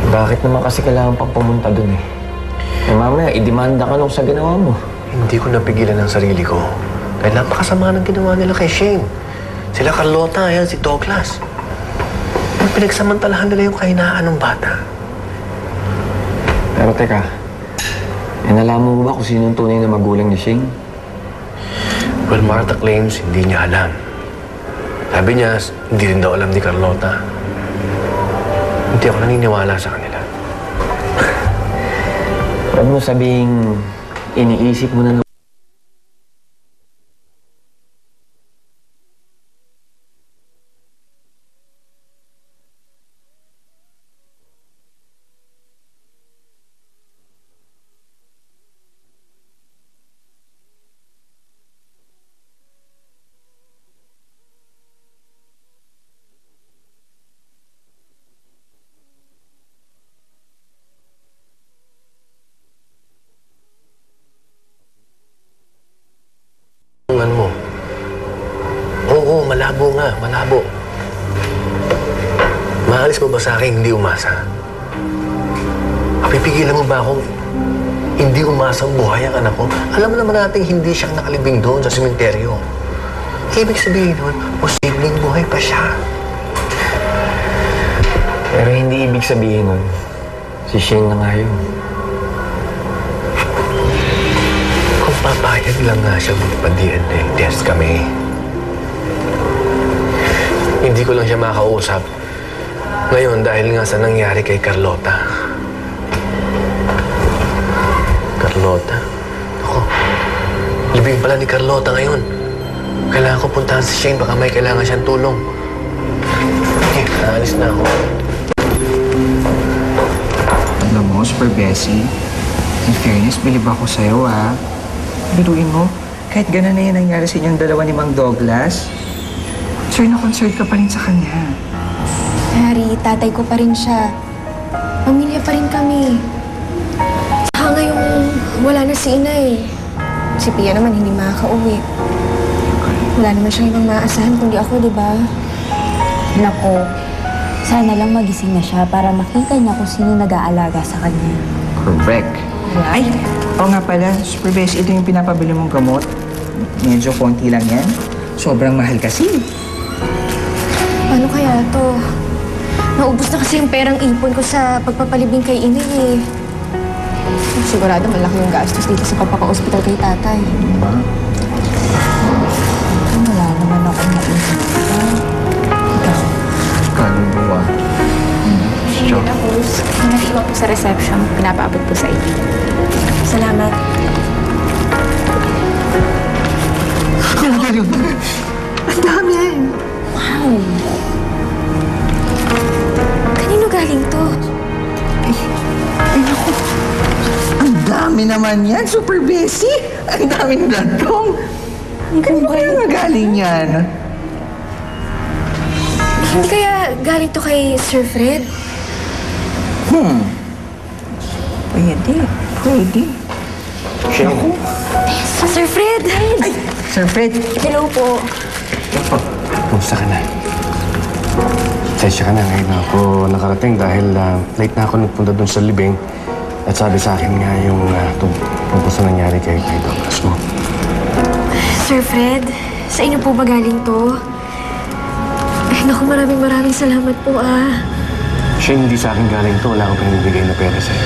Bakit naman kasi kailangan pang pumunta dun eh? Eh mamaya, idemanda ka nung sa ginawa mo. Hindi ko napigilan ang sarili ko. Dahil napakasama ng ginawa nila kay Shane. Sila Carlota, yan, si Douglas. Pinagsamantalahan nila yung kahinaan ng bata. Pero teka, nalaman mo ba kung sino ang tunay na magulang ni Shane? Well, Martha claims hindi niya alam. Sabi niya, hindi rin daw alam ni Carlota. Hindi ako naniniwala sa kanila. Huwag mo sabihing iniisip mo na mo. Oo, malabo nga, malabo. Maalis mo ba sa akin hindi umasa? Pipigilan mo ba akong hindi umasang buhay ang anak ko? Alam mo naman natin hindi siya nakalibing doon sa sementeryo. Ibig sabihin nun, posibleng buhay pa siya. Pero hindi ibig sabihin nun, si Shane na nga yun. Kung papayag lang nga siya magpa-DNA test kami. Hindi ko lang siya makausap. Ngayon, dahil nga sa nangyari kay Carlota. Carlota? Ako, libing pala ni Carlota ngayon. Kailangan ko puntahan si Shane. Baka may kailangan siyang tulong. Okay, naalis na ako. Alam mo, Super Bessie, in fairness, bilib ako sa'yo, ha? Biruin mo, kahit gano'n na yan nangyari sa inyong dalawa ni Mang Douglas, concerned ka pa rin sa kanya. Harry, tatay ko pa rin siya. Pamilya pa rin kami. Saka ngayong wala na si Inay. Si Pia naman hindi makakauwi. Wala naman siyang ibang maaasahan kundi ako, di ba? Nako, sana lang magising na siya para makita niya kung sino nag-aalaga sa kanya. Correct. Ay, oo nga pala, Super Bessie, ito yung pinapabili mong gamot. Medyo konti lang yan. Sobrang mahal kasi. Paano kaya to? Naubos na kasi yung perang ipon ko sa pagpapalibing kay Inay eh. Sigurado malaki yung gastos dito sa pagpapa-hospital kay tatay. Diba? Wala naman ako naisip. Ikaw? Kaluluwa. Sige na, Rose. Naiwan po sa reception. Pinapaabot po sa inyo. Salamat. Ang dami yan. Wow! Kanino galing to? Ay, naku. Ang dami naman yan, Super Bessie. Ang daming lantong. Kanino kaya nagaling yan? Hindi kaya galing to kay Sir Fred? Pwede. Shane. Naku. Sir Fred! Ay, Sir Fred. Hello po. Kumusta ka na? Sensya ka na ngayon na ako nakarating dahil late na ako nagpunta doon sa libing at sabi sa akin nga yung tungkol sa nangyari kay Douglas mo. Sir Fred, sa inyo po ba galing to? Ay, naku, maraming salamat po ah. Shane, hindi sa akin galing to. Wala akong pinibigay na pera sa'yo.